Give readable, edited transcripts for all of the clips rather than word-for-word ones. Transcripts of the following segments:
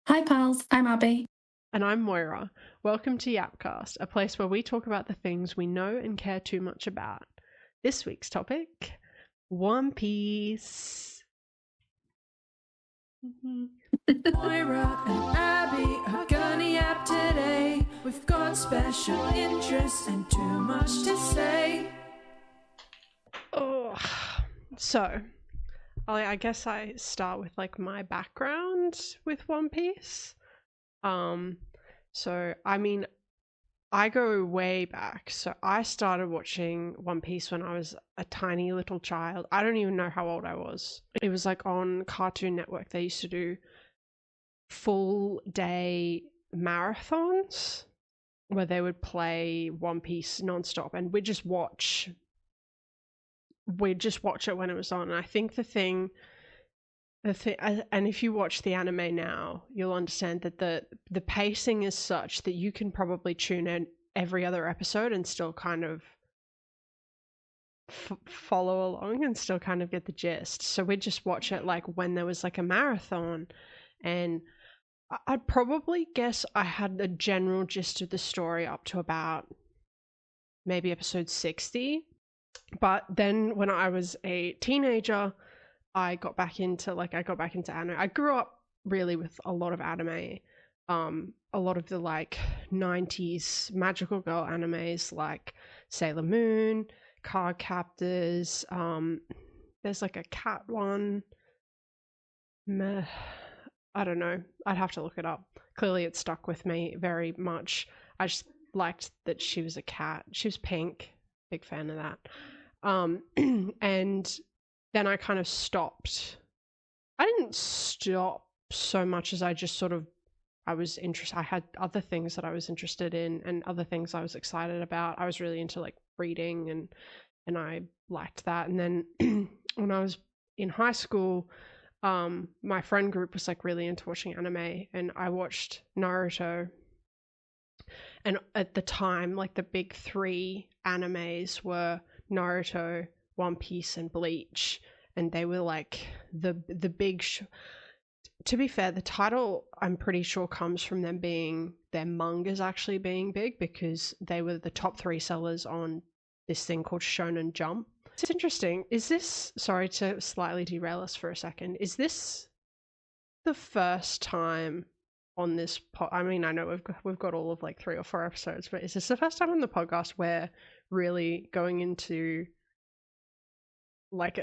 Hi pals, I'm Abbey. And I'm Moira. Welcome to Yapcast, a place where we talk about the things we know and care too much about. This week's topic, One Piece. Moira and Abbey are gonna yap today. We've got special interests and too much to say. So, I guess I start with like my background with One Piece. So I mean, I go way back. So I started watching One Piece when I was a tiny little child. I don't even know how old I was. It was like on Cartoon Network. They used to do full day marathons where they would play One Piece nonstop, and we'd just watch it when it was on. And I think the thing, and if you watch the anime now, you'll understand that the pacing is such that you can probably tune in every other episode and still kind of follow along and still kind of get the gist. So we'd just watch it like when there was like a marathon, and I'd probably guess I had the general gist of the story up to about maybe episode 60. But then when I was a teenager, I got back into anime. I grew up really with a lot of anime. A lot of the like 90s magical girl animes like Sailor Moon, Card Captors, there's like a cat one. I don't know. I'd have to look it up. Clearly it stuck with me very much. I just liked that she was a cat. She was pink. Big fan of that. And then I kind of stopped. I didn't stop so much as I just sort of, I was interested. I had other things that I was interested in and other things I was excited about. I was really into like reading and I liked that. And then when I was in high school, my friend group was like really into watching anime, and I watched Naruto. And at the time, like the big three animes were Naruto, One Piece, and Bleach, and they were like the big. To be fair, the title I'm pretty sure comes from them being their mangas actually being big, because they were the top 3 sellers on this thing called Shonen Jump. It's interesting. Is this, sorry to slightly derail us for a second, is this the first time on this I mean, I know we've got all of like 3 or 4 episodes, but is this the first time on the podcast where really going into like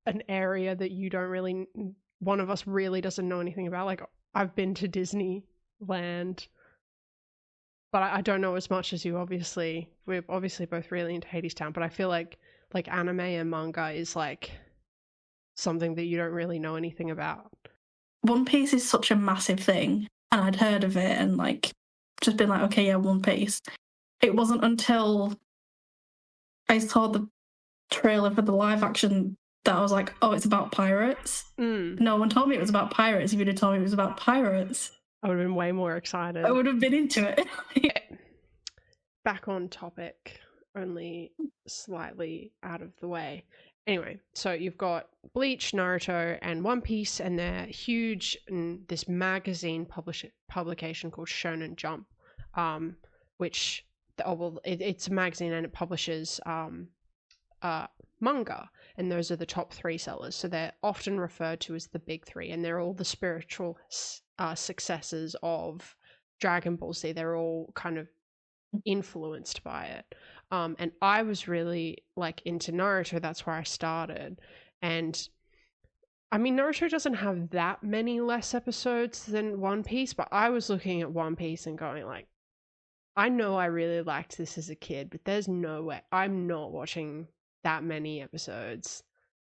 an area that you don't really, one of us really doesn't know anything about? Like, I've been to Disneyland, but I don't know as much as you. Obviously, we're obviously both really into Hadestown, but I feel like anime and manga is like something that you don't really know anything about. One Piece is such a massive thing, and I'd heard of it and like just been like, okay, yeah, One Piece. It wasn't until I saw the trailer for the live action that I was like, oh, it's about pirates. No one told me it was about pirates. If you'd have told me it was about pirates, I would have been way more excited. I would have been into it. Back on topic, only slightly out of the way. Anyway, so you've got Bleach, Naruto, and One Piece, and they're huge in this magazine publication called Shonen Jump, which, it's a magazine and it publishes manga, and those are the top 3 sellers. So they're often referred to as the big 3, and they're all the spiritual successors of Dragon Ball Z. They're all kind of influenced by it. And I was really like into Naruto. That's where I started. And I mean, Naruto doesn't have that many less episodes than One Piece, but I was looking at One Piece and going like, I know I really liked this as a kid, but there's no way I'm not watching that many episodes.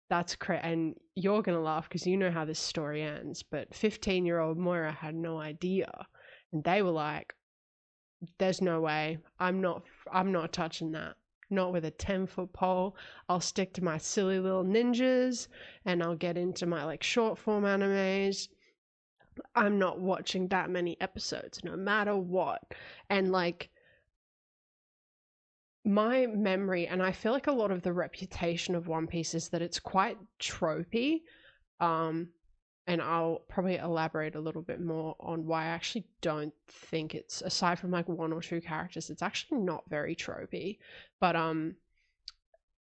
That's crazy. And you're gonna laugh because you know how this story ends, but 15-year-old Moira had no idea, and they were like, there's no way. I'm not touching that. Not with a 10-foot pole. I'll stick to my silly little ninjas, and I'll get into my like short form animes. I'm not watching that many episodes, no matter what. And like, my memory, and I feel like a lot of the reputation of One Piece is that it's quite tropey. and I'll probably elaborate a little bit more on why I actually don't think it's, aside from like one or two characters, it's actually not very tropey. But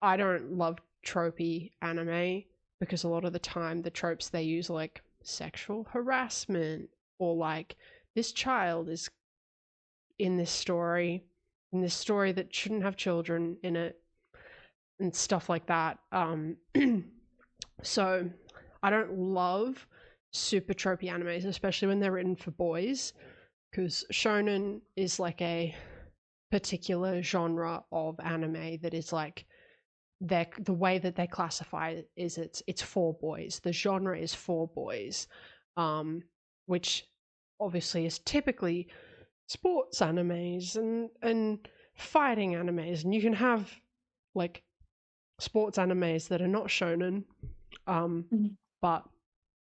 I don't love tropey anime because a lot of the time the tropes they use are like sexual harassment, or like this child is in this story that shouldn't have children in it, and stuff like that. So I don't love super tropey animes, especially when they're written for boys, because shonen is like a particular genre of anime that is like, the way that they classify it is it's for boys. The genre is for boys, which obviously is typically sports animes and fighting animes, and you can have like sports animes that are not shonen, but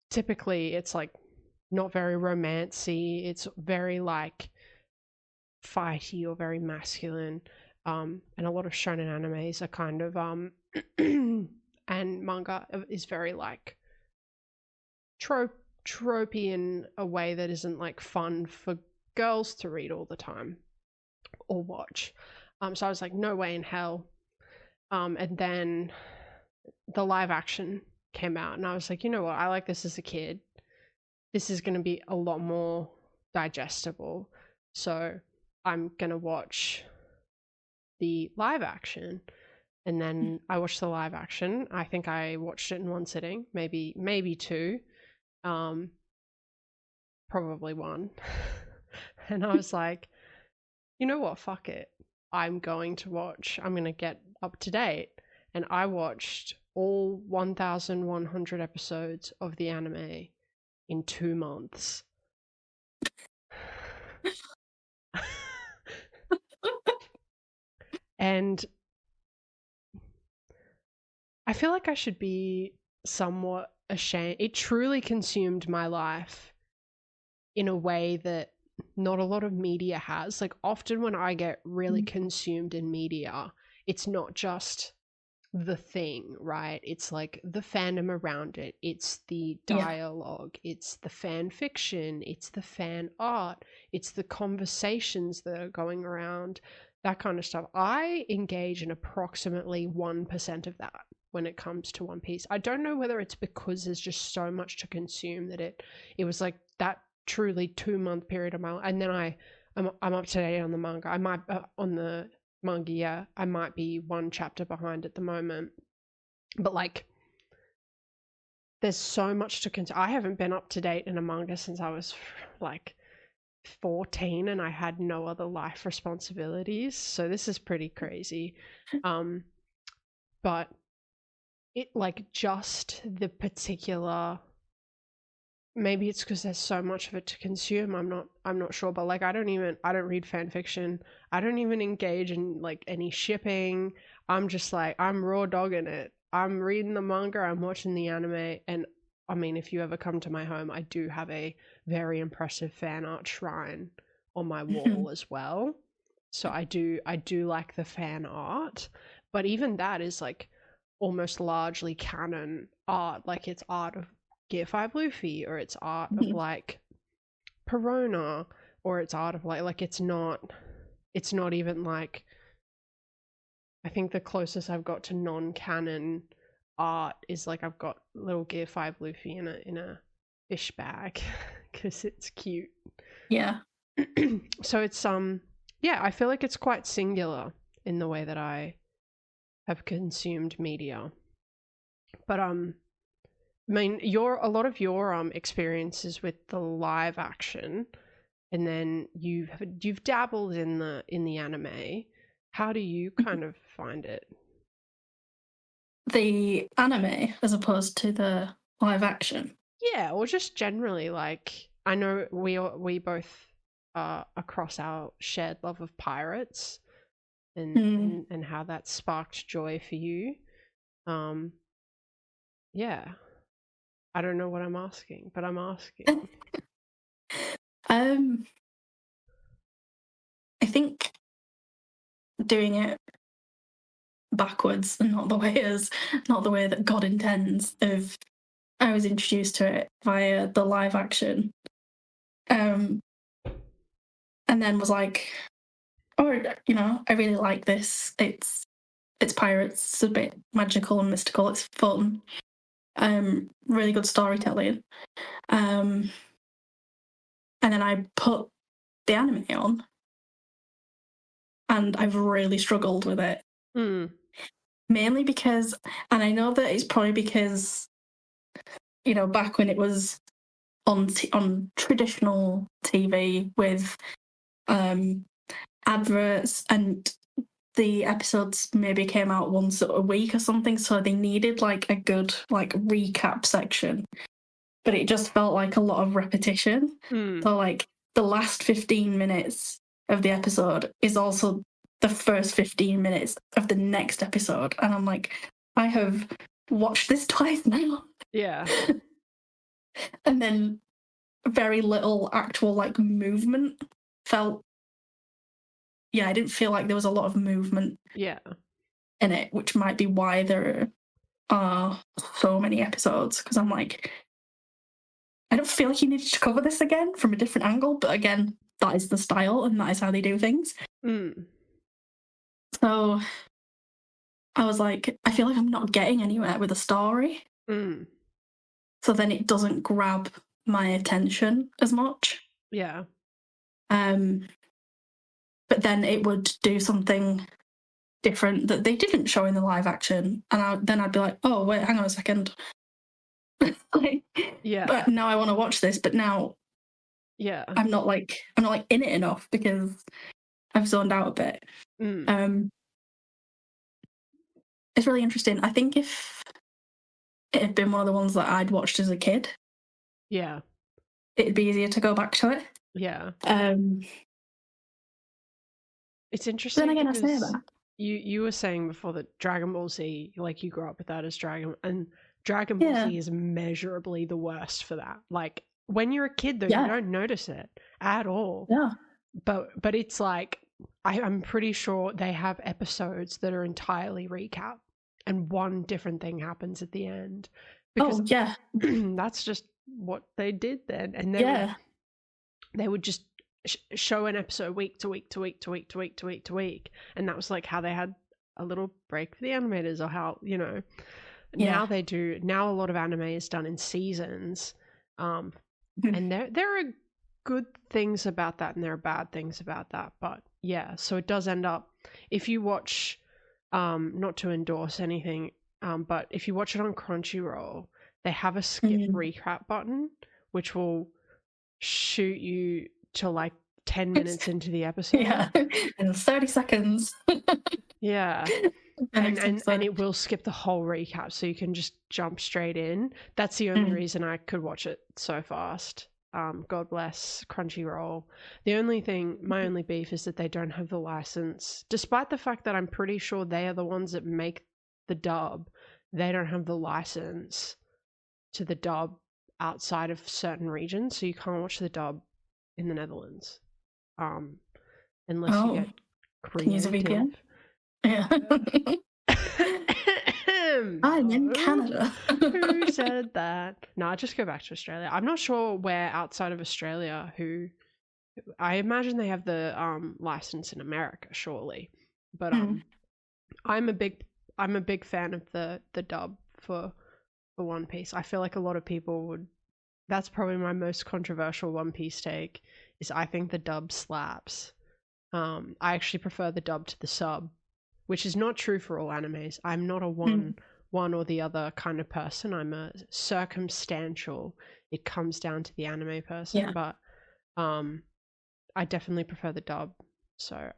typically it's like not very romancy, it's very like fighty or very masculine, and a lot of shonen animes are kind of and manga is very like tropey in a way that isn't like fun for girls to read all the time or watch. So I was like, no way in hell. And then the live action came out, and I was like, you know what, I like this as a kid. This is going to be a lot more digestible. So I'm going to watch the live action. And then I watched the live action. I think I watched it in one sitting, maybe two, probably one. And I was like, you know what, fuck it. I'm going to get up to date. And I watched all 1,100 episodes of the anime in 2 months. And I feel like I should be somewhat ashamed. It truly consumed my life in a way that not a lot of media has. Like, often when I get really consumed in media, it's not just the thing, right? It's like the fandom around it, it's the dialogue, it's the fan fiction, it's the fan art, it's the conversations that are going around, that kind of stuff. I engage in approximately 1% of that when it comes to One Piece. I don't know whether it's because there's just so much to consume that it was like that truly 2-month period of my life. And then I'm up to date on the manga. I might on the manga, yeah, I might be one chapter behind at the moment, but like there's so much to consider. I haven't been up to date in a manga since I was like 14, and I had no other life responsibilities, so this is pretty crazy. But it, like, just the particular, maybe it's because there's so much of it to consume, I'm not sure, but like I don't read fan fiction, I don't even engage in like any shipping. I'm just like, I'm raw dogging it. I'm reading the manga, I'm watching the anime, and I mean, if you ever come to my home, I do have a very impressive fan art shrine on my wall as well. So I do like the fan art, but even that is like almost largely canon art. Like, it's art of Gear 5 Luffy, or it's art of like Perona, or it's art of like it's not even like, I think the closest I've got to non-canon art is like I've got little Gear 5 Luffy in a fish bag because it's cute. Yeah. So it's yeah, I feel like it's quite singular in the way that I have consumed media. But I mean, a lot of your experiences with the live action, and then you've dabbled in the anime. How do you kind of find it? The anime as opposed to the live action? Yeah, or just generally, like, I know we both across our shared love of pirates, and how that sparked joy for you. Yeah. I don't know what I'm asking, but I'm asking. I think doing it backwards and not the way that God intends, of I was introduced to it via the live action. And then was like, oh, you know, I really like this. It's pirates. It's a bit magical and mystical. It's fun. Really good storytelling. And then I put the anime on, and I've really struggled with it. Mainly because, and I know that it's probably because, you know, back when it was on traditional TV with adverts, and the episodes maybe came out once a week or something, so they needed like a good like recap section, but it just felt like a lot of repetition. So like the last 15 minutes of the episode is also the first 15 minutes of the next episode, and I'm like, I have watched this twice now. Yeah. And then very little actual like movement felt. Yeah, I didn't feel like there was a lot of movement in it, which might be why there are so many episodes, because I'm like, I don't feel like you needed to cover this again from a different angle, but again, that is the style and that is how they do things. So I was like, I feel like I'm not getting anywhere with a story. So then it doesn't grab my attention as much. Yeah. But then it would do something different that they didn't show in the live action, and then I'd be like, oh wait, hang on a second. Like, but now I want to watch this, but now I'm not like in it enough because I've zoned out a bit. It's really interesting. I think if it had been one of the ones that I'd watched as a kid, it'd be easier to go back to it. It's interesting. Then again, I say that you were saying before that Dragon Ball Z, like you grew up with that as Dragon Ball Z is measurably the worst for that. Like when you're a kid, though, you don't notice it at all. But it's like I'm pretty sure they have episodes that are entirely recap, and one different thing happens at the end. Because that's just what they did then, and then they would just show an episode week to week to week to week to week to week to week, and that was like how they had a little break for the animators, or how, you know, now they do. Now a lot of anime is done in seasons, and there are good things about that and there are bad things about that, but so it does end up, if you watch, not to endorse anything, but if you watch it on Crunchyroll, they have a skip recap button which will shoot you to like 10 minutes into the episode. In 30 seconds. And it will skip the whole recap, so you can just jump straight in. That's the only reason I could watch it so fast. God bless Crunchyroll. My only beef is that they don't have the license, despite the fact that I'm pretty sure they are the ones that make the dub. They don't have the license to the dub outside of certain regions, so you can't watch the dub in the Netherlands, unless you get creative. Can you use a VPN? I'm in Canada. Who said that? No, just go back to Australia. I'm not sure where outside of Australia I imagine they have the license in America, surely. But I'm a big fan of the dub for One Piece. I feel like a lot of people would. That's probably my most controversial One Piece take, is I think the dub slaps. I actually prefer the dub to the sub, which is not true for all animes. I'm not a one or the other kind of person. I'm a circumstantial. It comes down to the anime person, but I definitely prefer the dub. So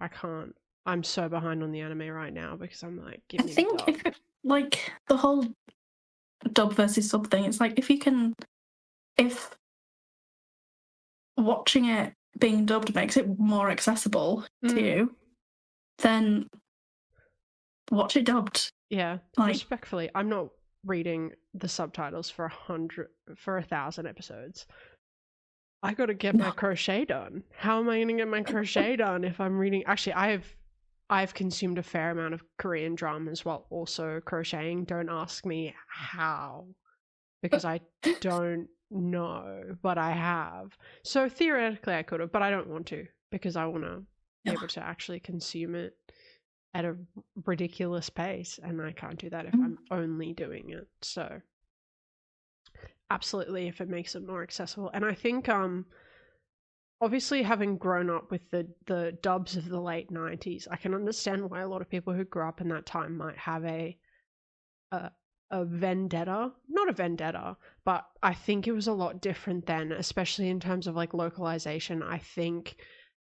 I'm so behind on the anime right now because I'm like, give me the dub. I think like the whole dub versus sub thing, it's like if watching it being dubbed makes it more accessible to you, then watch it dubbed. Yeah, respectfully, I'm not reading the subtitles for 1,000 episodes. I got to get my crochet done. How am I going to get my crochet done if I'm reading? Actually, I've consumed a fair amount of Korean dramas while also crocheting. Don't ask me how. because I don't know, but I have. So theoretically I could have, but I don't want to because I want to be able to actually consume it at a ridiculous pace, and I can't do that if I'm only doing it. So absolutely, if it makes it more accessible. And I think obviously having grown up with the dubs of the late 90s, I can understand why a lot of people who grew up in that time might have a vendetta, not a vendetta, but I think it was a lot different then, especially in terms of like localization. I think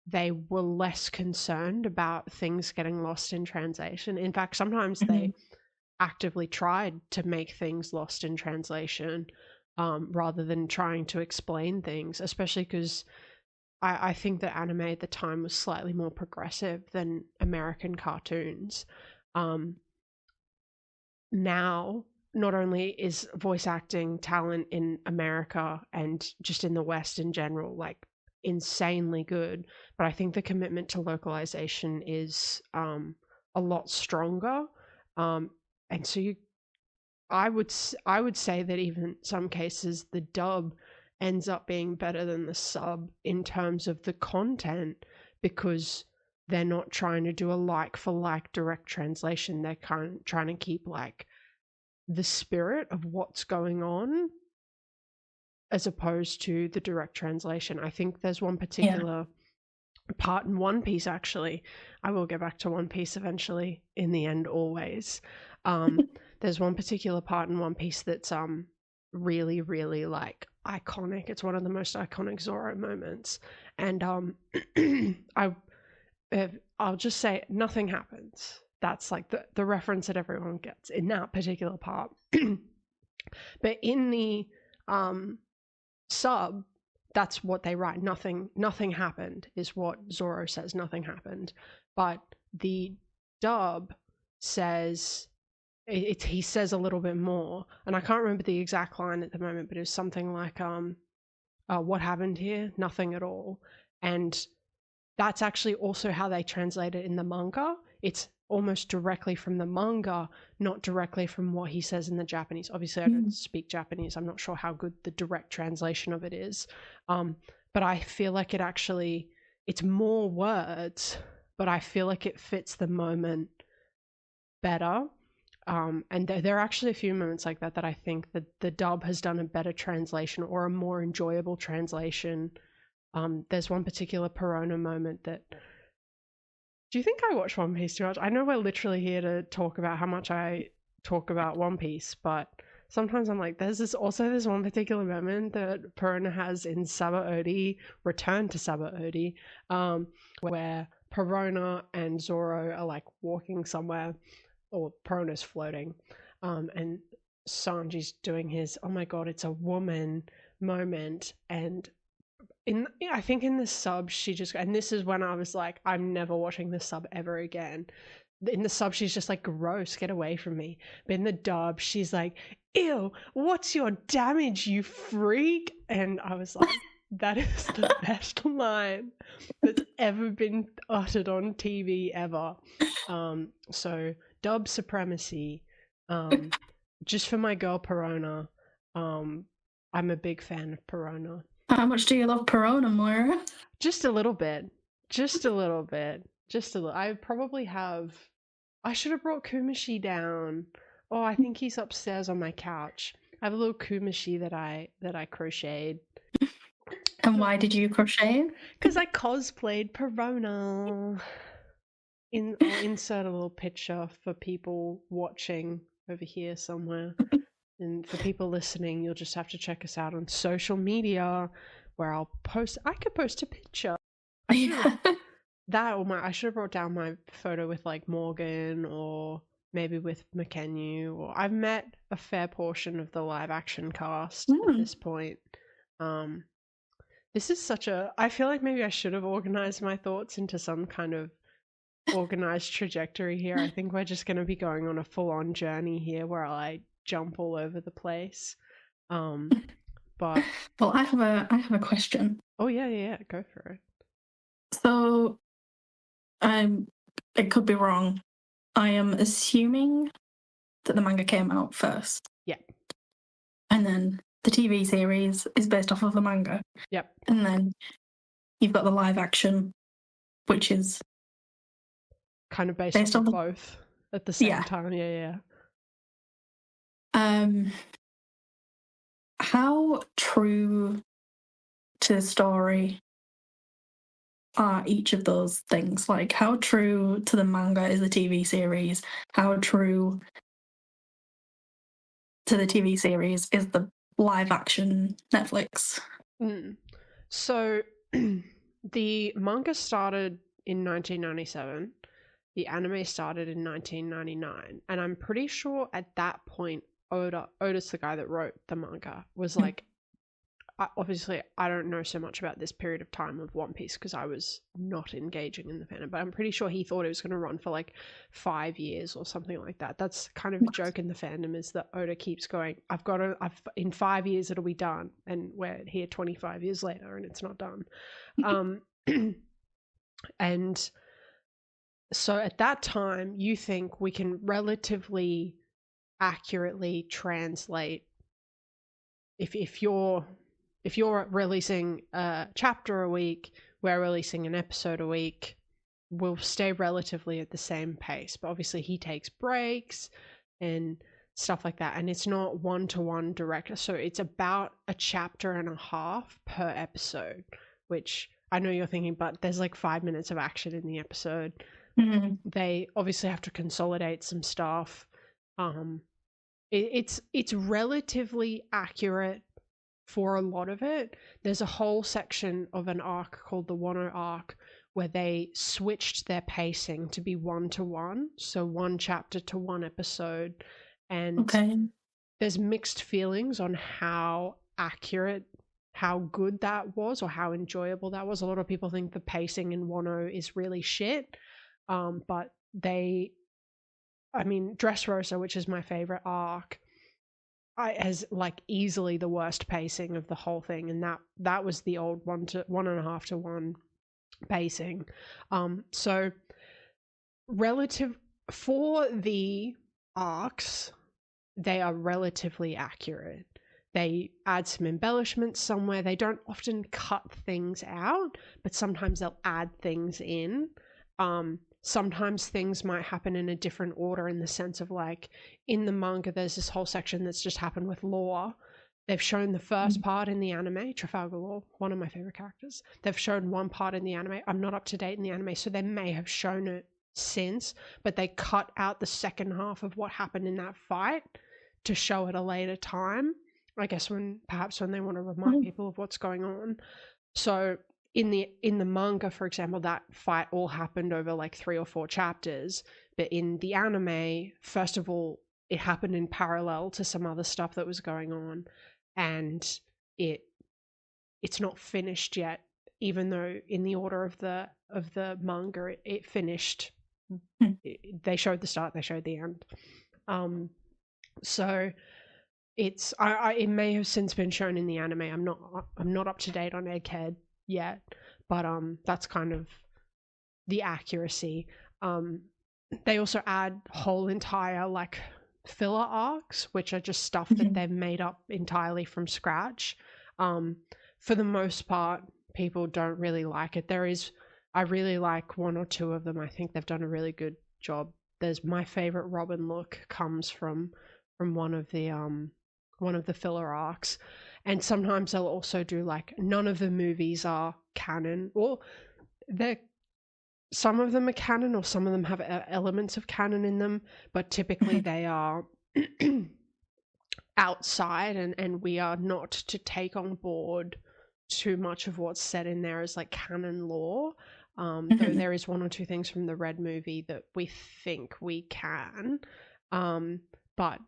they were less concerned about things getting lost in translation. In fact, sometimes they actively tried to make things lost in translation rather than trying to explain things, especially because I think that anime at the time was slightly more progressive than American cartoons. Now, not only is voice acting talent in America and just in the West in general, like, insanely good, but I think the commitment to localization is a lot stronger, and so I would say that even in some cases the dub ends up being better than the sub in terms of the content, because they're not trying to do a like for like direct translation. They're kind of trying to keep like the spirit of what's going on as opposed to the direct translation. I think there's one particular part in One Piece, actually. I will get back to One Piece eventually, in the end, always. There's one particular part in One Piece that's really, really like iconic. It's one of the most iconic Zoro moments. And I'll just say nothing happens. That's like the reference that everyone gets in that particular part. But in the sub, that's what they write. Nothing happened is what Zoro says. Nothing happened. But the dub says he says a little bit more, and I can't remember the exact line at the moment, but it was something like what happened here? Nothing at all. And that's actually also how they translate it in the manga. It's almost directly from the manga, not directly from what he says in the Japanese. Obviously, I don't speak Japanese. I'm not sure how good the direct translation of it is. But I feel like it's more words, but I feel like it fits the moment better. And there are actually a few moments like that I think that the dub has done a better translation, or a more enjoyable translation. There's one particular Perona moment that... Do you think I watch One Piece too much? I know we're literally here to talk about how much I talk about One Piece, but sometimes I'm like, there's this one particular moment that Perona has in Sabaody, Return to Sabaody, where Perona and Zoro are like walking somewhere, or Perona's floating, and Sanji's doing his, oh my god, it's a woman moment, and I think in the sub she just, and this is when I was like, I'm never watching the sub ever again. In the sub she's just like, gross, get away from me. But in the dub she's like, ew, what's your damage, you freak? And I was like, that is the best line that's ever been uttered on TV ever. So dub supremacy. Just for my girl Perona. I'm a big fan of Perona. How much do you love Perona, Moira? Just a little bit. I should have brought Kumashi down. Oh, I think he's upstairs on my couch. I have a little Kumashi that I crocheted. And why did you crochet it? Because I cosplayed Perona. I'll insert a little picture for people watching over here somewhere. And for people listening, you'll just have to check us out on social media, where I could post a picture. I should have brought down my photo with like Morgan, or maybe with McKenyu, or I've met a fair portion of the live action cast at this point. This is I feel like maybe I should have organized my thoughts into some kind of organized trajectory here. I think we're just going to be going on a full-on journey here where I jump all over the place. But well, I have a question. Oh yeah, go for it. So it could be wrong. I am assuming that the manga came out first. Yeah. And then the TV series is based off of the manga. Yep. And then you've got the live action, which is kind of based based off on of both at the same time. Yeah. How true to the story are each of those things? Like, how true to the manga is the TV series? How true to the TV series is the live action Netflix? So the manga started in 1997. The anime started in 1999. And I'm pretty sure at that point, Oda's the guy that wrote the manga, was like, obviously, I don't know so much about this period of time of One Piece because I was not engaging in the fandom, but I'm pretty sure he thought it was going to run for like 5 years or something like that. That's kind of a joke in the fandom, is that Oda keeps going, in 5 years it'll be done, and we're here 25 years later and it's not done. And so at that time, you think we can relatively accurately translate if you're releasing a chapter a week, we're releasing an episode a week, we'll stay relatively at the same pace. But obviously he takes breaks and stuff like that. And it's not one-to-one direct. So it's about a chapter and a half per episode, which I know you're thinking, but there's like 5 minutes of action in the episode. Mm-hmm. They obviously have to consolidate some stuff. It's relatively accurate for a lot of it. There's a whole section of an arc called the Wano arc where they switched their pacing to be 1-to-1, so one chapter to one episode, and there's mixed feelings on how accurate, how good that was, or how enjoyable that was. A lot of people think the pacing in Wano is really shit, but Dressrosa, which is my favorite arc, has like easily the worst pacing of the whole thing, and that was the old 1.5 to 1 pacing. So relative for the arcs, they are relatively accurate. They add some embellishments somewhere. They don't often cut things out, but sometimes they'll add things in. Sometimes things might happen in a different order, in the sense of, like, in the manga, there's this whole section that's just happened with Law. They've shown the first part in the anime, Trafalgar Law, one of my favorite characters. They've shown one part in the anime. I'm not up to date in the anime, so they may have shown it since, but they cut out the second half of what happened in that fight to show at a later time. I guess perhaps when they want to remind people of what's going on. So in the manga, for example, that fight all happened over like 3 or 4 chapters. But in the anime, first of all, it happened in parallel to some other stuff that was going on, and it's not finished yet, even though in the order of the manga it finished. They showed the start, they showed the end. So it may have since been shown in the anime. I'm not up to date on Egghead yet, but that's kind of the accuracy. They also add whole entire like filler arcs, which are just stuff that they've made up entirely from scratch. For the most part, people don't really like it. I really like 1 or 2 of them. I think they've done a really good job. There's my favorite Robin look comes from one of the filler arcs. And sometimes they'll also do like, none of the movies are canon, or some of them are canon, or some of them have elements of canon in them, but typically they are outside, and we are not to take on board too much of what's said in there as like canon lore. Though there is 1 or 2 things from the Red movie that we think we can, but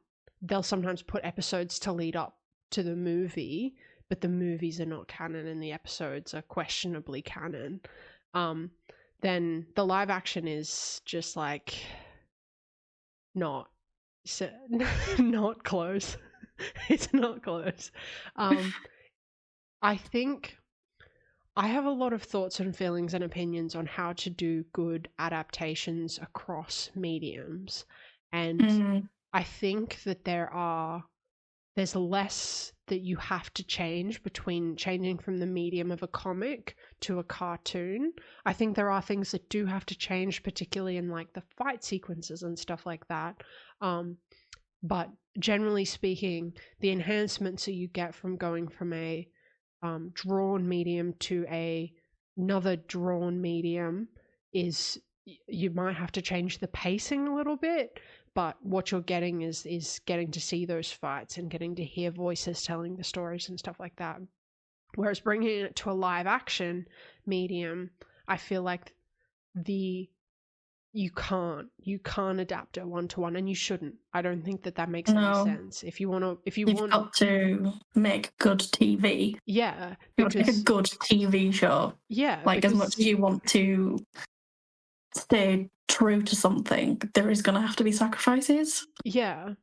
they'll sometimes put episodes to lead up to the movie, but the movies are not canon and the episodes are questionably canon. Then the live action is just like not close. It's not close. I think I have a lot of thoughts and feelings and opinions on how to do good adaptations across mediums, and I think that there are there's less that you have to change between changing from the medium of a comic to a cartoon. I think there are things that do have to change, particularly in like the fight sequences and stuff like that. But generally speaking, the enhancements that you get from going from a drawn medium to another drawn medium is you might have to change the pacing a little bit, but what you're getting is getting to see those fights and getting to hear voices telling the stories and stuff like that. Whereas bringing it to a live action medium, I feel like you can't adapt it one-to-one, and you shouldn't. I don't think that makes any sense. You've got to make good TV. Yeah, because make a good TV show. Yeah, like as much as you want to stay true to something, there is going to have to be sacrifices. Yeah,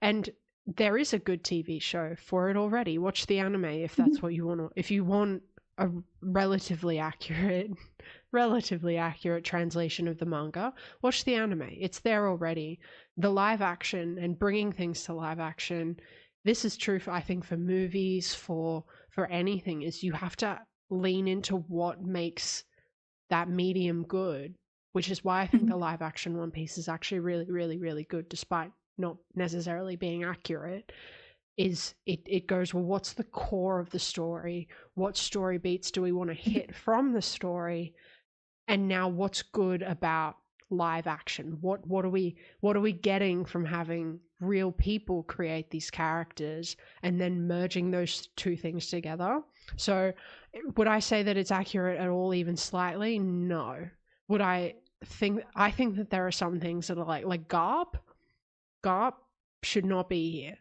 and there is a good TV show for it already. Watch the anime if that's what you want. If you want a relatively accurate translation of the manga, watch the anime. It's there already. The live action and bringing things to live action, this is true for, I think, for movies, for anything, is you have to lean into what makes that medium good, which is why I think the live action One Piece is actually really, really, really good, despite not necessarily being accurate. Is it goes, well, what's the core of the story? What story beats do we want to hit from the story? And now what's good about live action? What are we getting from having real people create these characters and then merging those two things together? So would I say that it's accurate at all, even slightly? No. I think that there are some things that are like Garp should not be here.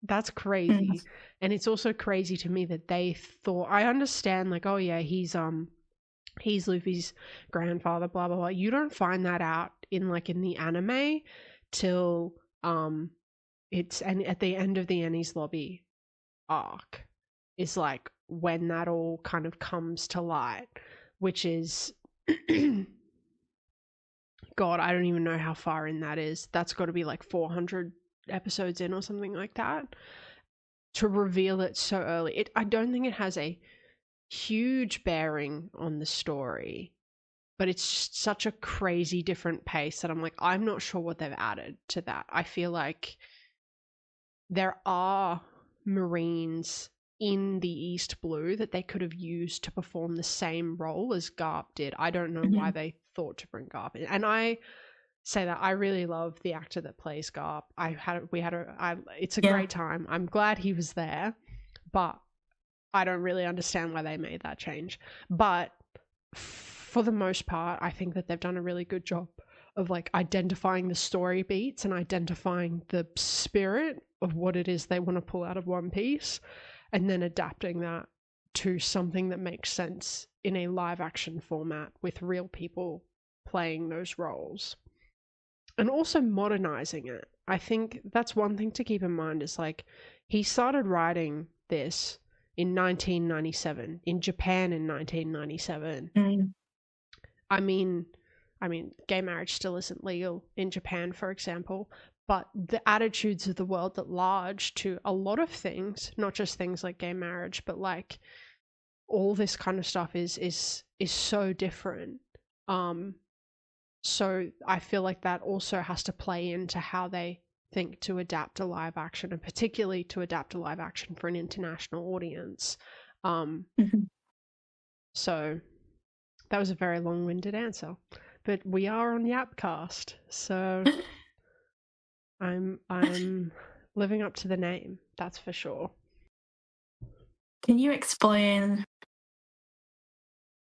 That's crazy. And it's also crazy to me that they thought, I understand, like, oh yeah, he's Luffy's grandfather, blah blah blah. You don't find that out in the anime till it's at the end of the Enies Lobby arc is like when that all kind of comes to light, which is God, I don't even know how far in that is. That's got to be like 400 episodes in or something like that, to reveal it so early. I don't think it has a huge bearing on the story, but it's just such a crazy different pace that I'm like, I'm not sure what they've added to that. I feel like there are Marines in the East Blue that they could have used to perform the same role as Garp did. I don't know why they thought to bring Garp in. And I say that I really love the actor that plays Garp. It's a great time. I'm glad he was there, but I don't really understand why they made that change. But for the most part, I think that they've done a really good job of like identifying the story beats and identifying the spirit of what it is they want to pull out of One Piece, and then adapting that to something that makes sense in a live action format with real people playing those roles. And also modernizing it. I think that's one thing to keep in mind, is like, he started writing this in 1997 in Japan in 1997. I mean gay marriage still isn't legal in Japan, for example, but the attitudes of the world at large to a lot of things, not just things like gay marriage, but like all this kind of stuff is so different. So I feel like that also has to play into how they think to adapt a live action, and particularly to adapt a live action for an international audience. So that was a very long-winded answer, but we are on Yapcast, so I'm living up to the name, that's for sure. Can you explain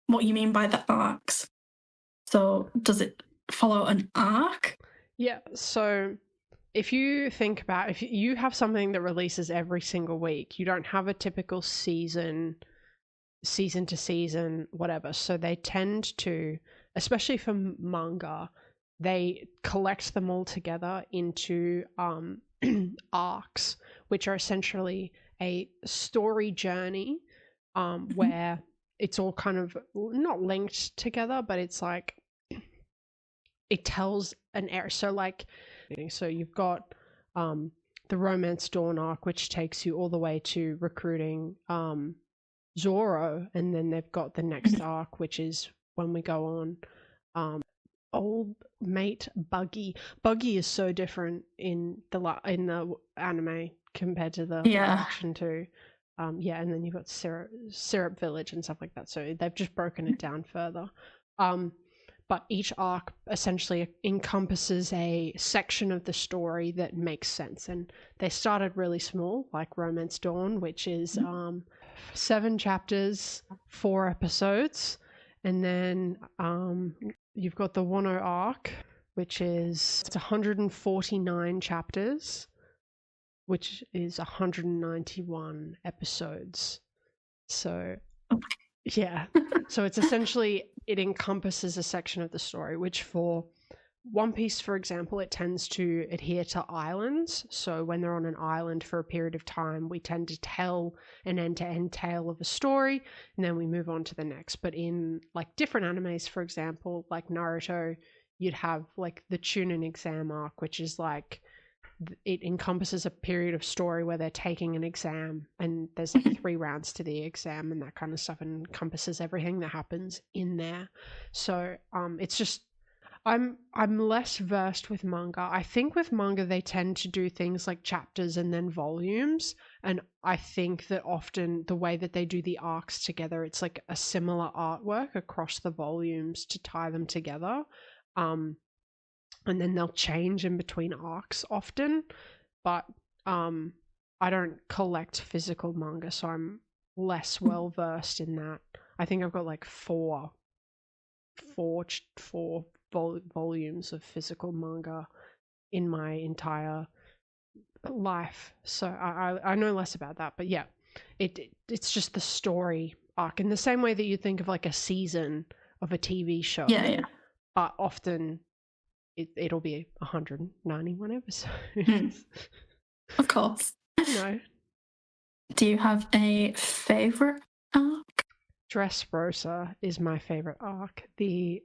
what you mean by the arcs? So does it follow an arc? Yeah, so if you think about, if you have something that releases every single week, you don't have a typical season to season, whatever. So they tend to, especially for manga, they collect them all together into arcs, which are essentially a story journey where it's all kind of not linked together, but it's like it tells an era. So like, so you've got the Romance Dawn arc, which takes you all the way to recruiting Zoro, and then they've got the next arc, which is when we go on old mate Buggy. Buggy is so different in the anime compared to the action too. And then you've got Syrup Village and stuff like that. So they've just broken it down further. But each arc essentially encompasses a section of the story that makes sense. And they started really small, like Romance Dawn, which is 7 chapters, 4 episodes. And then you've got the Wano arc, which is 149 chapters, which is 191 episodes. So, yeah. So it's essentially, it encompasses a section of the story, which for One Piece, for example, it tends to adhere to islands. So when they're on an island for a period of time, we tend to tell an end-to-end tale of a story, and then we move on to the next. But in like different animes, for example, like Naruto, you'd have like the Chunin exam arc, which is like, it encompasses a period of story where they're taking an exam, and there's like 3 rounds to the exam and that kind of stuff, and encompasses everything that happens in there. So it's just, I'm less versed with manga. I think with manga they tend to do things like chapters and then volumes, and I think that often the way that they do the arcs together, it's like a similar artwork across the volumes to tie them together. And then they'll change in between arcs often, but I don't collect physical manga, so I'm less well versed in that. I think I've got like four volumes of physical manga in my entire life, so I know less about that. But yeah, it's just the story arc in the same way that you think of like a season of a TV show. Yeah. But often it'll be 191 episodes. Of course. No. Do you have a favorite arc? Dressrosa is my favorite arc. The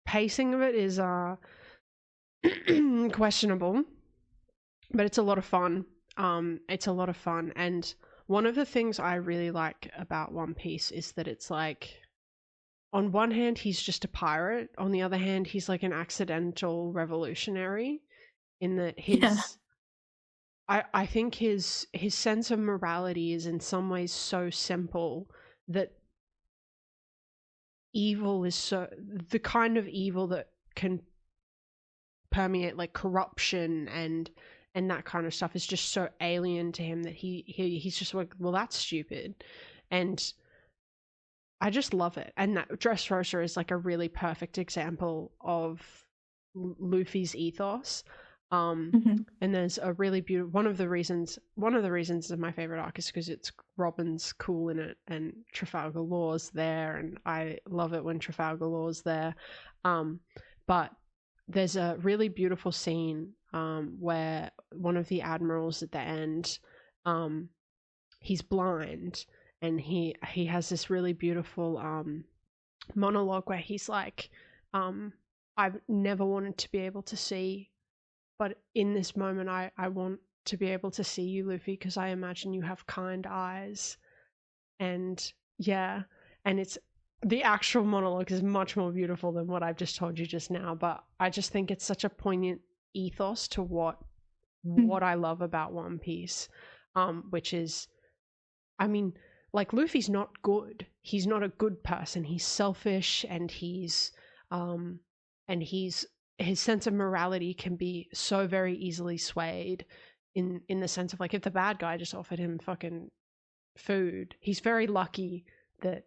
pacing of it is questionable, but it's a lot of fun. And one of the things I really like about One Piece is that it's like, on one hand, he's just a pirate. On the other hand, he's like an accidental revolutionary, in that I think his sense of morality is in some ways so simple that evil is so, the kind of evil that can permeate like corruption and that kind of stuff is just so alien to him that he's just like, well, that's stupid. And I just love it. And that Dressrosa is like a really perfect example of Luffy's ethos. And there's a really beautiful, one of the reasons of my favorite arc is because it's Robin's cool in it, and Trafalgar Law's there, and I love it when Trafalgar Law's there. But there's a really beautiful scene where one of the admirals at the end, he's blind, and he has this really beautiful monologue where he's like, I've never wanted to be able to see, but in this moment I want to be able to see you, Luffy, because I imagine you have kind eyes. And yeah, and it's, the actual monologue is much more beautiful than what I've just told you just now, but I just think it's such a poignant ethos to what I love about One Piece, which is, I mean, like, Luffy's not good. He's not a good person. He's selfish, and his sense of morality can be so very easily swayed in the sense of, like, if the bad guy just offered him fucking food, he's very lucky that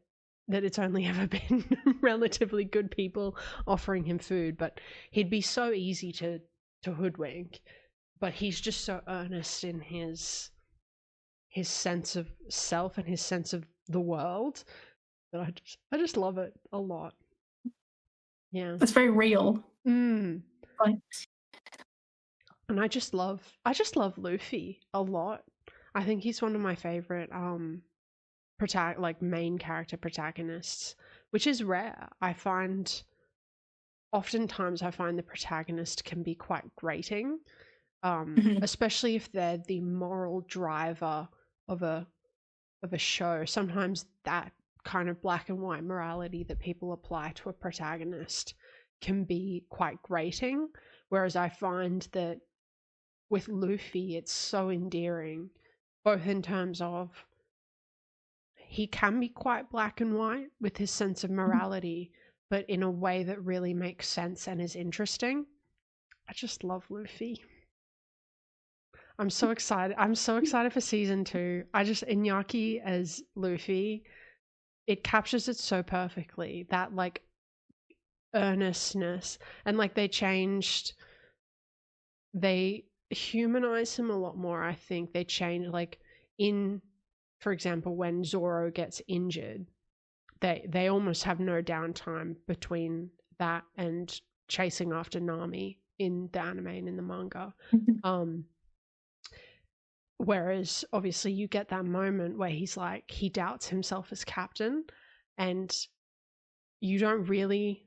it's only ever been relatively good people offering him food, but he'd be so easy to hoodwink. But he's just so earnest in his sense of self and his sense of the world that I just love it a lot. Yeah, it's very real. Right. And I just love Luffy a lot. I think he's one of my favorite main character protagonists, which is rare. Oftentimes I find the protagonist can be quite grating, especially if they're the moral driver of a show. Sometimes that kind of black and white morality that people apply to a protagonist can be quite grating, whereas I find that with Luffy it's so endearing, both in terms of he can be quite black and white with his sense of morality, but in a way that really makes sense and is interesting. I just love Luffy. I'm so excited. I'm so excited for season 2. Iñaki as Luffy, it captures it so perfectly. That like earnestness, and like they humanize him a lot more. I think they changed, like in, for example, when Zoro gets injured, they almost have no downtime between that and chasing after Nami in the anime and in the manga. Whereas obviously you get that moment where he's like, he doubts himself as captain, and you don't really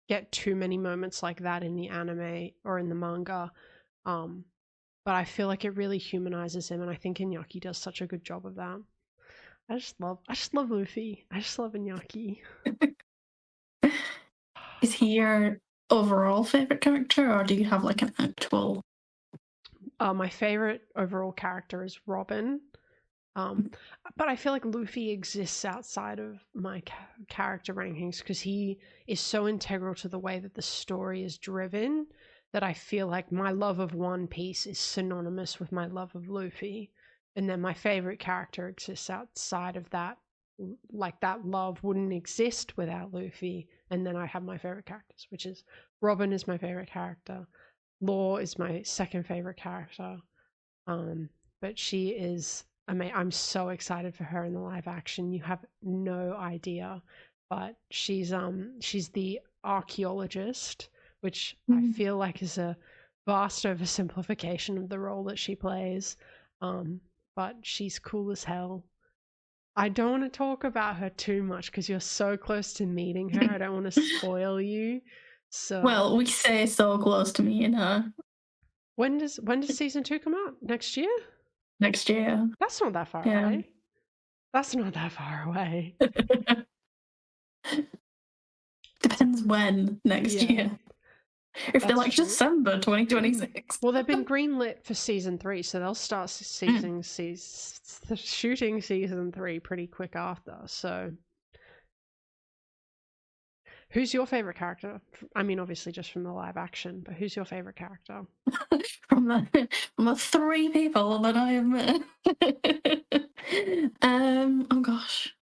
get too many moments like that in the anime or in the manga. But I feel like it really humanizes him, and I think Iñaki does such a good job of that. I just love Luffy. I just love Iñaki. Is he your overall favorite character, or do you have like an actual? My favorite overall character is Robin. But I feel like Luffy exists outside of my character rankings because he is so integral to the way that the story is driven that I feel like my love of One Piece is synonymous with my love of Luffy. And then my favorite character exists outside of that. Like that love wouldn't exist without Luffy. And then I have my favorite characters, which is Robin is my favorite character. Law is my second favorite character. But she is amazing. I'm so excited for her in the live action. You have no idea. But she's the archaeologist, which I feel like is a vast oversimplification of the role that she plays. But she's cool as hell. I don't want to talk about her too much because you're so close to meeting her. I don't want to spoil you. So Well, we say so close to meeting her. When does season 2 come out? Next year? Next year. That's not that far away. That's not that far away. Depends when next year. If they're like December 2026. Well, they've been greenlit for season 3, so they'll start shooting season 3 pretty quick after. So, who's your favorite character? I mean, obviously just from the live action, but who's your favorite character? from the 3 people that I have met. Oh gosh.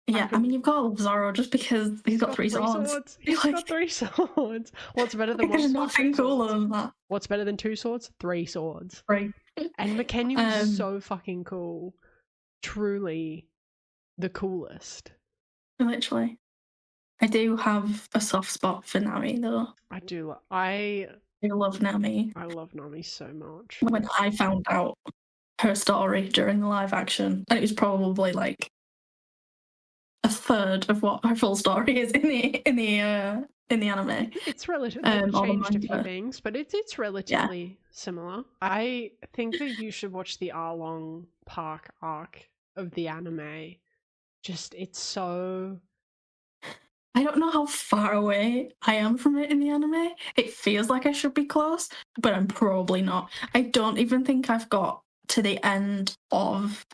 Yeah, I mean, you've got to love Zoro just because he's got 3 swords. He's got 3 swords. What's better than 1 sword? There's nothing cooler than that. What's better than 2 swords? 3 swords. Right. And McKenna is so fucking cool. Truly the coolest. Literally. I do have a soft spot for Nami, though. I do. I love Nami. I love Nami so much. When I found out her story during the live action, and it was probably like a third of what her full story is in the anime. It's relatively changed a few things, but it's relatively similar. I think that you should watch the Arlong Park arc of the anime. Just it's so. I don't know how far away I am from it in the anime. It feels like I should be close, but I'm probably not. I don't even think I've got to the end of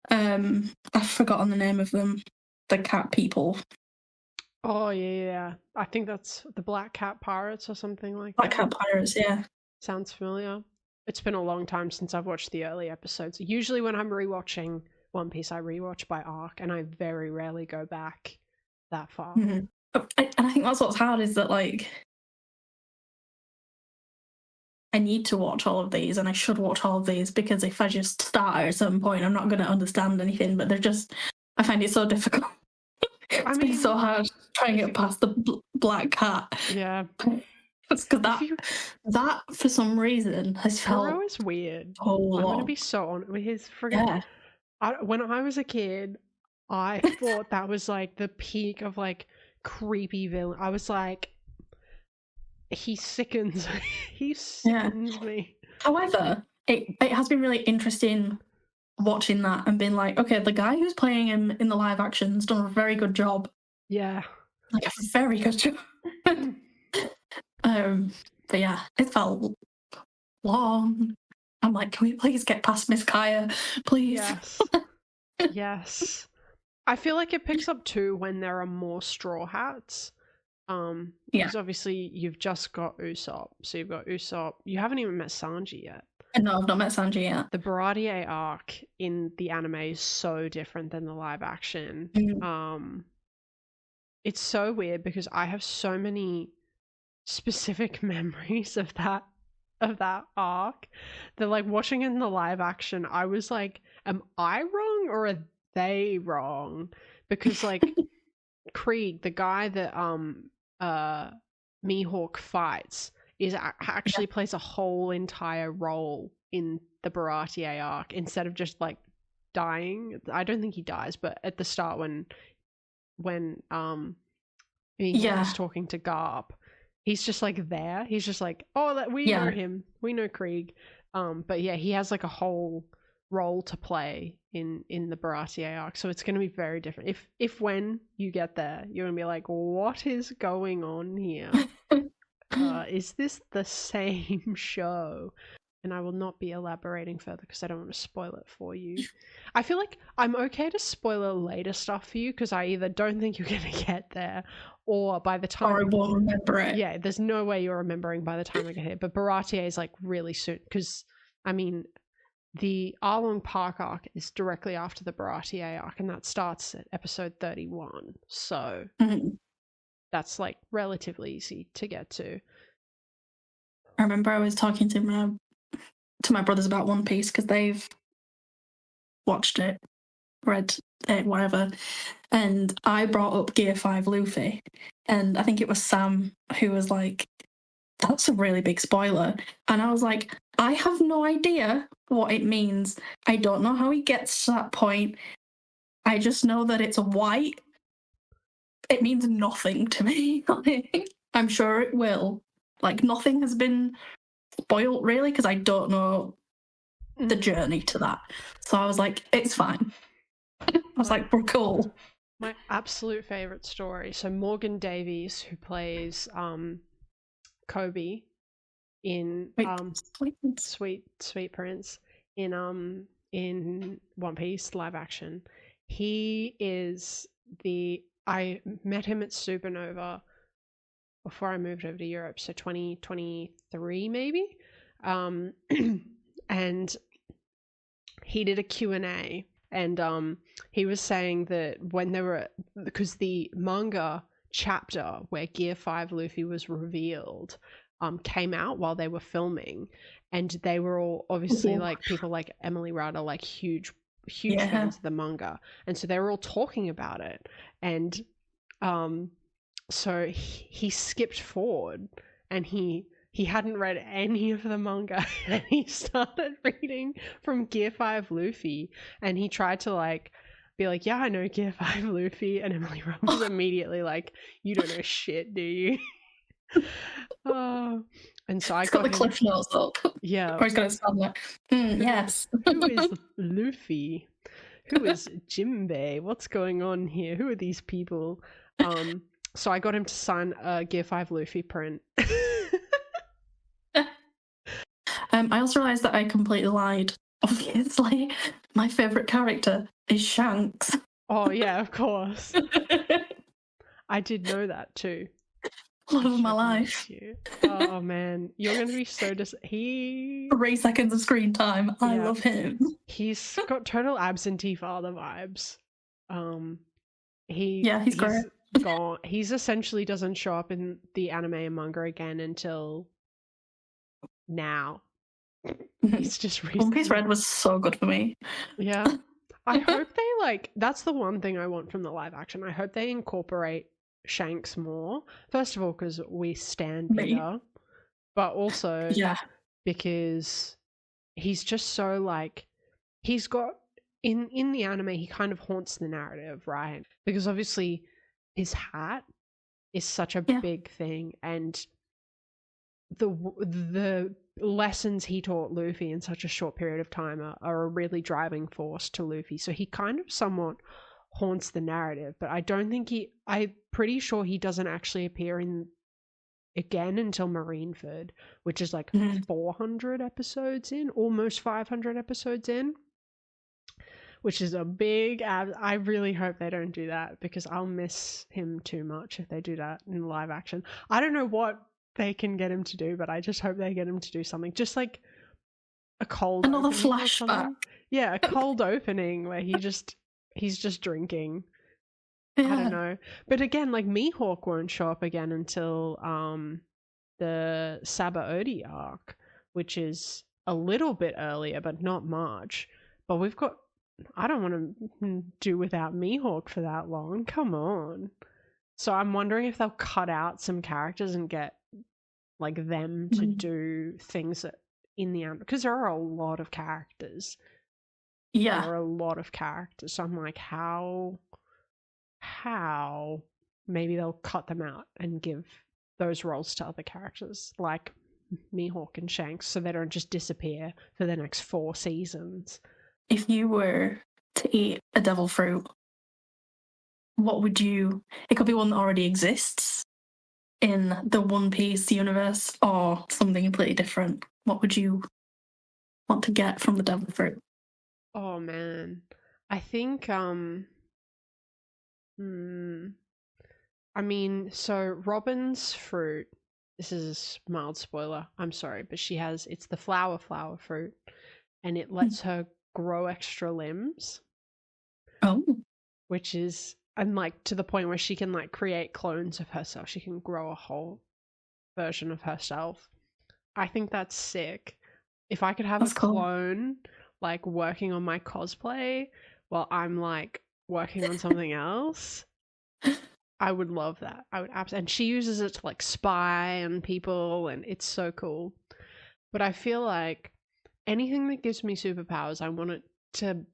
I've forgotten the name of them. The cat people. Oh yeah. I think that's the Black Cat Pirates or something like Black that. Cat Pirates, yeah. Sounds familiar. It's been a long time since I've watched the early episodes. Usually when I'm rewatching One Piece, I rewatch by arc, and I very rarely go back that far. Mm-hmm. And I think that's what's hard is that, like, I need to watch all of these, and I should watch all of these, because if I just start at a certain point, I'm not going to understand anything, but I find it so difficult. It's been so hard trying to get past the black cat. Yeah. Because that, for some reason, has felt... Zoro is weird. I'm going to be so honest with his friggin'... Yeah. When I was a kid, I thought that was, like, the peak of, like, creepy villain. I was like, he sickens me. However, it has been really interesting watching that and being like, okay, the guy who's playing him in the live action's done a very good job. Yeah. Like a very good job. But yeah, it felt long. I'm like, can we please get past Miss Kaya, please? Yes. Yes. I feel like it picks up too when there are more Straw Hats. Because obviously you've just got Usopp. So you've got Usopp. You haven't even met Sanji yet. No, I've not met Sanji yet. The Baratier arc in the anime is so different than the live action. It's so weird because I have so many specific memories of that arc. That like watching in the live action, I was like, am I wrong or are they wrong? Because like Krieg, the guy that Mihawk fights, is actually plays a whole entire role in the Baratier arc instead of just like dying. I don't think he dies, but at the start when Mihawk is talking to Garp, he's just like there. He's just like, oh, we know him. We know Krieg. But yeah, he has like a whole role to play in the Baratier arc, so it's going to be very different. If when you get there, you're going to be like, what is going on here? Is this the same show? And I will not be elaborating further because I don't want to spoil it for you. I feel like I'm okay to spoiler later stuff for you because I either don't think you're going to get there or by the time... Or I won't remember it. Yeah, there's no way you're remembering by the time I get here. But Baratier is like really soon because, I mean, the Arlong Park arc is directly after the Baratier arc and that starts at episode 31. So that's like relatively easy to get to. I remember I was talking to my brothers about One Piece because they've watched it, read it, whatever, and I brought up Gear 5 Luffy, and I think it was Sam who was like, that's a really big spoiler, and I was like, I have no idea what it means. I don't know how he gets to that point. I just know that it's white. It means nothing to me. I'm sure it will. Like, nothing has been spoiled, really, because I don't know the journey to that. So I was like, it's fine. I was like, we're cool. My absolute favourite story. So Morgan Davies, who plays Kobe in Sweet Prince in One Piece live action, he is I met him at Supernova before I moved over to Europe, so 2023 maybe, and he did a Q&A, and he was saying that when they were, because the manga chapter where Gear 5 Luffy was revealed came out while they were filming, and they were all obviously like people like Emily Rada, like huge fans of the manga, and so they were all talking about it, and so he skipped forward and he hadn't read any of the manga and he started reading from Gear 5 Luffy, and he tried to like be like, yeah, I know Gear 5 Luffy, and Emily Rada was immediately like, you don't know shit, do you? And so I got the cliff notes up. Yeah. Or he's going to sound like, yes. Who is Luffy? Who is Jinbei? What's going on here? Who are these people? So I got him to sign a Gear 5 Luffy print. I also realised that I completely lied. Obviously, my favourite character is Shanks. Oh, yeah, of course. I did know that too. Love of my life. Oh, man. You're going to be so 3 seconds of screen time. I love him. He's got total absentee father vibes. He's great. Gone. He's essentially doesn't show up in the anime and manga again until now. He's just recently. One Piece Red was so good for me. Yeah. I hope they that's the one thing I want from the live action. I hope they incorporate Shanks more. First of all, because we stand Peter, but also because he's just so like, he's got in the anime, he kind of haunts the narrative, right? Because obviously his hat is such a big thing, and the lessons he taught Luffy in such a short period of time are a really driving force to Luffy. So he kind of somewhat haunts the narrative, but I don't think I'm pretty sure he doesn't actually appear in again until Marineford, which is like 400 episodes in, almost 500 episodes in, which is a big I really hope they don't do that, because I'll miss him too much if they do that in live action. I don't know what they can get him to do, but I just hope they get him to do something just like a cold Another opening or flashback. something. Yeah, a cold opening where he's just drinking. Yeah. I don't know. But again, like Mihawk won't show up again until the Sabaody arc, which is a little bit earlier, but not much. But we've got, I don't want to do without Mihawk for that long. Come on. So I'm wondering if they'll cut out some characters and get like them to do things that in the end, because there are a lot of characters. Yeah. There are a lot of characters. So I'm like, how maybe they'll cut them out and give those roles to other characters like Mihawk and Shanks, so they don't just disappear for the next 4 seasons. If you were to eat a devil fruit, what would you... It could be one that already exists in the One Piece universe or something completely different. What would you want to get from the devil fruit? Oh man. I think I mean, so Robin's fruit, this is a mild spoiler, I'm sorry, but it's the flower fruit, and it lets her grow extra limbs. Oh. Which is, and like to the point where she can like create clones of herself. She can grow a whole version of herself. I think that's sick. If I could have That's a cool. clone like working on my cosplay while I'm like working on something else, I would love that. I would absolutely. And she uses it to like spy on people, and it's so cool. But I feel like anything that gives me superpowers, I want it to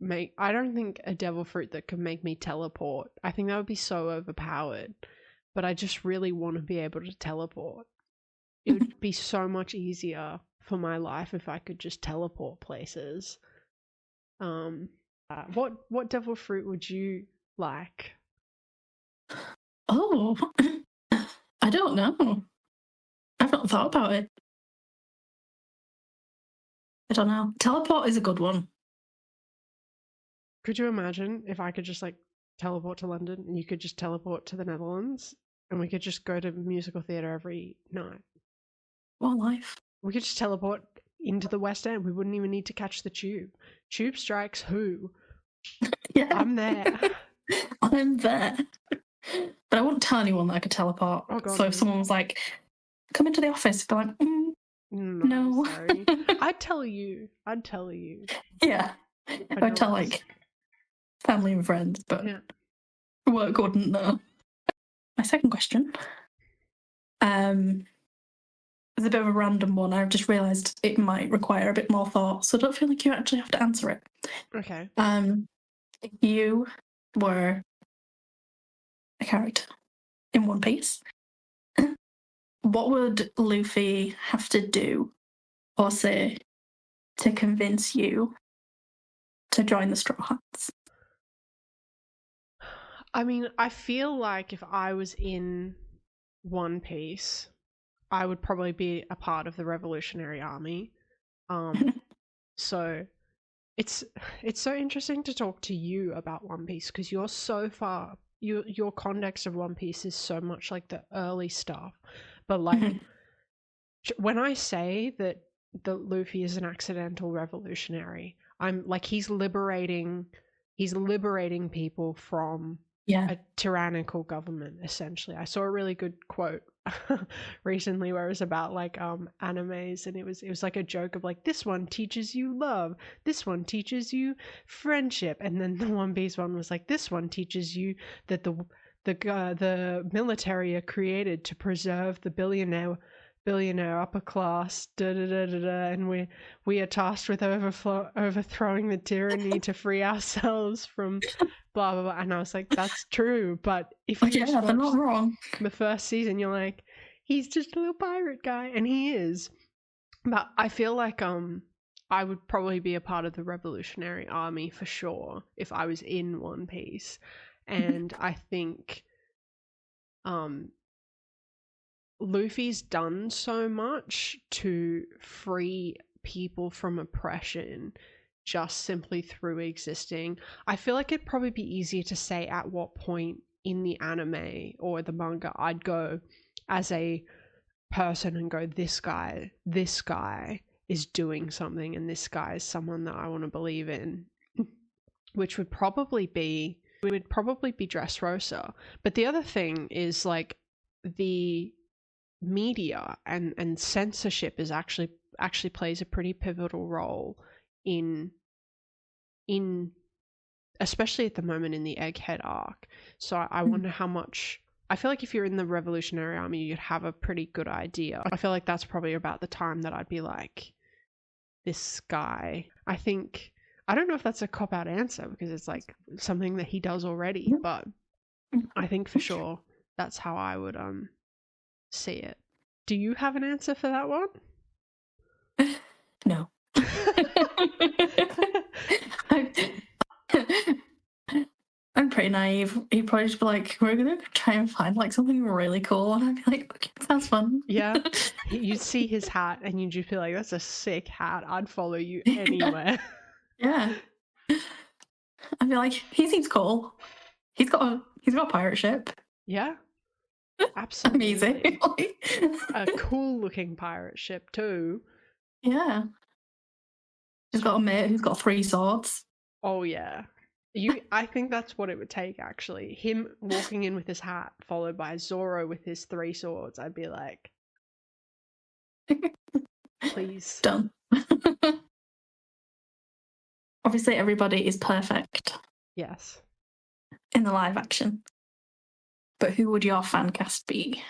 make... I don't think a devil fruit that could make me teleport. I think that would be so overpowered. But I just really want to be able to teleport. It would be so much easier for my life if I could just teleport places. What devil fruit would you like? Oh, I don't know. I've not thought about it. I don't know. Teleport is a good one. Could you imagine if I could just like teleport to London and you could just teleport to the Netherlands and we could just go to musical theatre every night? What life? We could just teleport into the West End. We wouldn't even need to catch the tube. Tube strikes who? Yeah. I'm there. I'm there. But I wouldn't tell anyone that I could teleport. Oh, God, so no. if someone was like, come into the office, I'd be like, no. Sorry. I'd tell you. Yeah. I'd tell like family and friends, but yeah. work wouldn't know. My second question is a bit of a random one. I've just realised it might require a bit more thought, so I don't feel like you actually have to answer it. Okay. If you were a character in One Piece, what would Luffy have to do or say to convince you to join the Straw Hats? I mean, I feel like if I was in One Piece, I would probably be a part of the Revolutionary Army. So it's so interesting to talk to you about One Piece, because you're so far, your context of One Piece is so much like the early stuff. But like when I say that Luffy is an accidental revolutionary, I'm like he's liberating people from a tyrannical government, essentially. I saw a really good quote recently where it was about like animes, and it was like a joke of like, this one teaches you love, this one teaches you friendship, and then the One Piece one was like, this one teaches you that the military are created to preserve the billionaire upper class, and we are tasked with overthrowing the tyranny to free ourselves from blah blah blah. And I was like, that's true, but if you they're not wrong. the first season, you're like, He's just a little pirate guy, and he is. But I feel like I would probably be a part of the Revolutionary Army for sure if I was in One Piece. And I think Luffy's done so much to free people from oppression just simply through existing. I feel like it'd probably be easier to say at what point in the anime or the manga I'd go as a person and go, this guy is doing something, and this guy is someone that I want to believe in, which would probably be Dressrosa. But the other thing is, like, the media and censorship is actually plays a pretty pivotal role in especially at the moment in the Egghead arc. So I wonder how much. I feel like if you're in the Revolutionary Army, you'd have a pretty good idea. I feel like that's probably about the time that I'd be like, this guy. I don't know if that's a cop-out answer because it's like something that he does already, but I think for sure that's how I would see it. Do you have an answer for that one? No. I'm pretty naive. He'd probably just be like, we're going to try and find like something really cool. And I'd be like, okay, sounds fun. Yeah. You'd see his hat and you'd just be like, that's a sick hat. I'd follow you anywhere. Yeah. I'd be like, he seems cool. He's got a pirate ship. Yeah. Absolutely. Amazing. A cool looking pirate ship too. Yeah. He's got a mate who's got 3 swords. Oh yeah. I think that's what it would take, actually. Him walking in with his hat, followed by Zoro with his 3 swords. I'd be like, please. Done. Obviously, everybody is perfect. Yes. In the live action. But who would your fan cast be?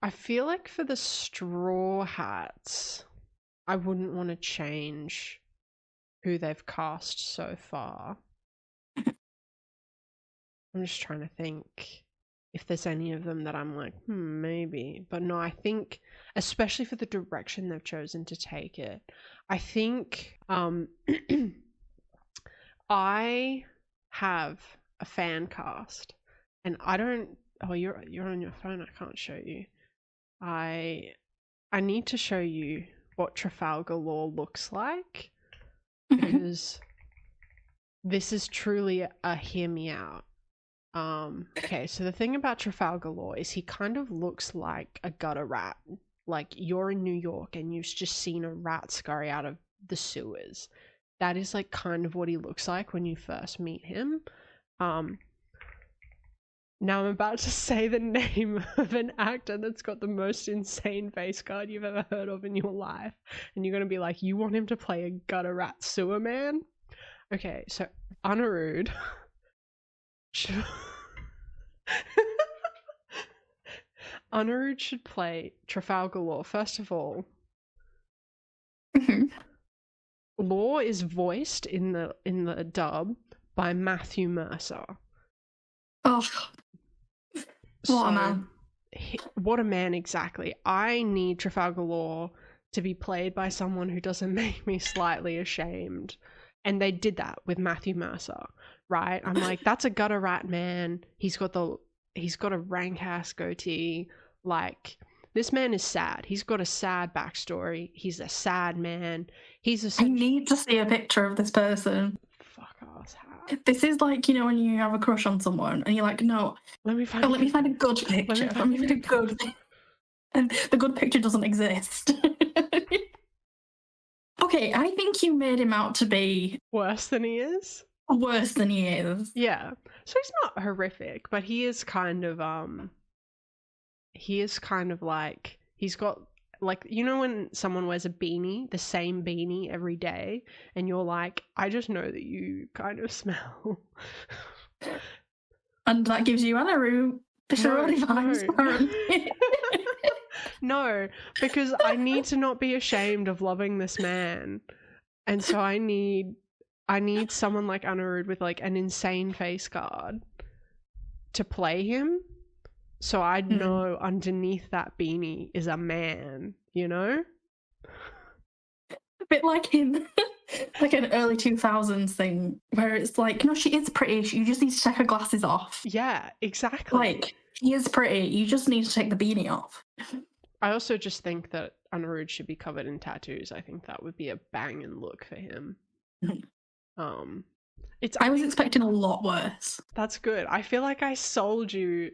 I feel like for the Straw Hats, I wouldn't want to change who they've cast so far. I'm just trying to think if there's any of them that I'm like, maybe. But no, I think, especially for the direction they've chosen to take it, I think I have a fan cast, and I don't. Oh, you're on your phone. I can't show you. I need to show you what Trafalgar Law looks like, because this is truly a hear me out. Okay, so the thing about Trafalgar Law is he kind of looks like a gutter rat. Like, you're in New York and you've just seen a rat scurry out of the sewers. That is like kind of what he looks like when you first meet him. Now I'm about to say the name of an actor that's got the most insane face card you've ever heard of in your life. And you're going to be like, you want him to play a gutter rat sewer man? Okay, so Anirudh Anirudh should play Trafalgar Law. First of all, Law is voiced in the dub by Matthew Mercer. Oh, what a man. What a man, exactly. I need Trafalgar Law to be played by someone who doesn't make me slightly ashamed. And they did that with Matthew Mercer, right? I'm like, that's a gutter rat man. He's got a rank ass goatee. Like, this man is sad. He's got a sad backstory. He's a sad man. I need to see a picture of this person. Fuck ass hat. This is like, when you have a crush on someone and you're like, no, let me find a good picture. Let me find a good picture. And the good picture doesn't exist. Okay, I think you made him out to be worse than he is. Worse than he is. Yeah. So he's not horrific, but he is kind of like, he's got, like, when someone wears a beanie, the same beanie every day, and you're like, I just know that you kind of smell. And that gives you Anirudh vibes. No, because I need to not be ashamed of loving this man. And so I need someone like Anirudh with like an insane face card to play him. So I know underneath that beanie is a man, you know? A bit like in like an early 2000s thing where it's like, no, she is pretty. You just need to take her glasses off. Yeah, exactly. Like, she is pretty. You just need to take the beanie off. I also just think that Anirudh should be covered in tattoos. I think that would be a banging look for him. I was expecting a lot worse. That's good. I feel like I sold you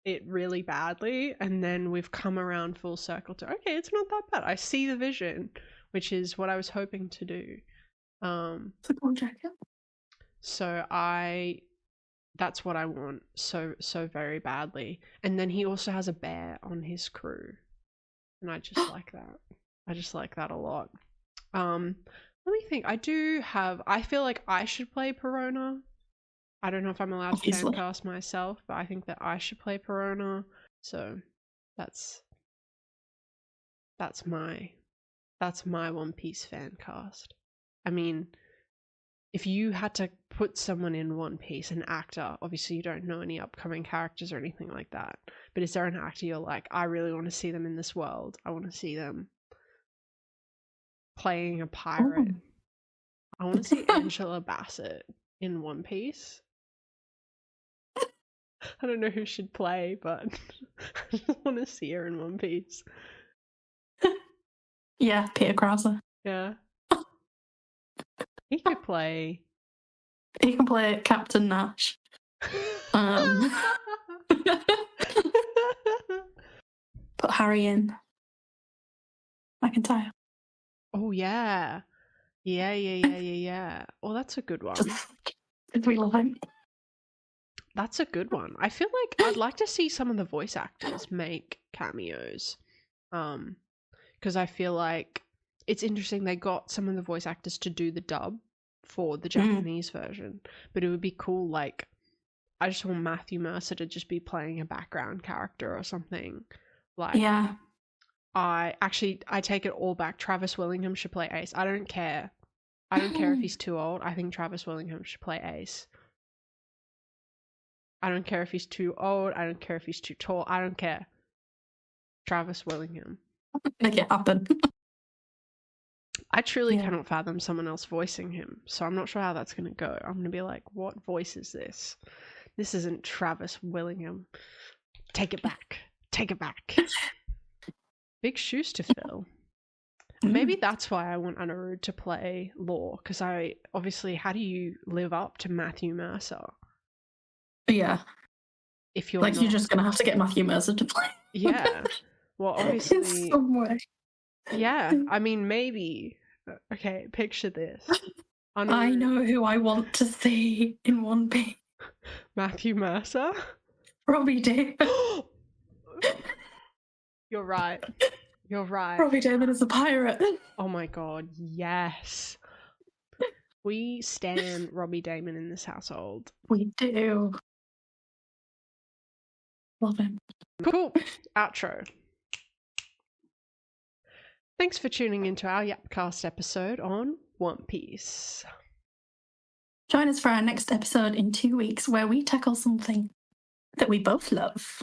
it really badly, and then we've come around full circle to, okay, it's not that bad. I see the vision, which is what I was hoping to do. It's a cool jacket. So that's what I want so very badly. And then he also has a bear on his crew, and I just like that. I just like that a lot. Let me think. I feel like I should play Perona. I don't know if I'm allowed to fan cast myself, but I think that I should play Perona. So that's my One Piece fan cast. I mean, if you had to put someone in One Piece, an actor, obviously you don't know any upcoming characters or anything like that, but is there an actor you're like, I really want to see them in this world? I want to see them playing a pirate. I want to see Angela Bassett in One Piece. I don't know who should play, but I just want to see her in One Piece. Yeah, Peter Krause. Yeah. He could play. He can play Captain Nash. Put Harry in McIntyre. Oh, yeah. Yeah. Oh, that's a good one. Did we love him? That's a good one. I feel like I'd like to see some of the voice actors make cameos. Because I feel like it's interesting they got some of the voice actors to do the dub for the Japanese version. But it would be cool, like, I just want Matthew Mercer to just be playing a background character or something. Like, yeah. I take it all back. Travis Willingham should play Ace. I don't care. I don't care if he's too old. I think Travis Willingham should play Ace. I don't care if he's too old. I don't care if he's too tall. I don't care. Travis Willingham. Make it happen. I truly cannot fathom someone else voicing him, so I'm not sure how that's going to go. I'm going to be like, what voice is this? This isn't Travis Willingham. Take it back. Take it back. Big shoes to fill. Maybe that's why I want Anirudh to play Law, because how do you live up to Matthew Mercer? Yeah. If you're like, not... you're just going to have to get Matthew Mercer to play. Yeah. Well, obviously... In some way. Yeah, I mean, maybe. Okay, picture this. I know who I want to see in One Piece. Matthew Mercer? Robbie David. You're right. You're right. Robbie David is a pirate. Oh my god, yes. We stan Robbie Damon in this household. We do. Love him. Cool. Outro. Thanks for tuning into our Yapcast episode on One Piece. Join us for our next episode in 2 weeks where we tackle something that we both love.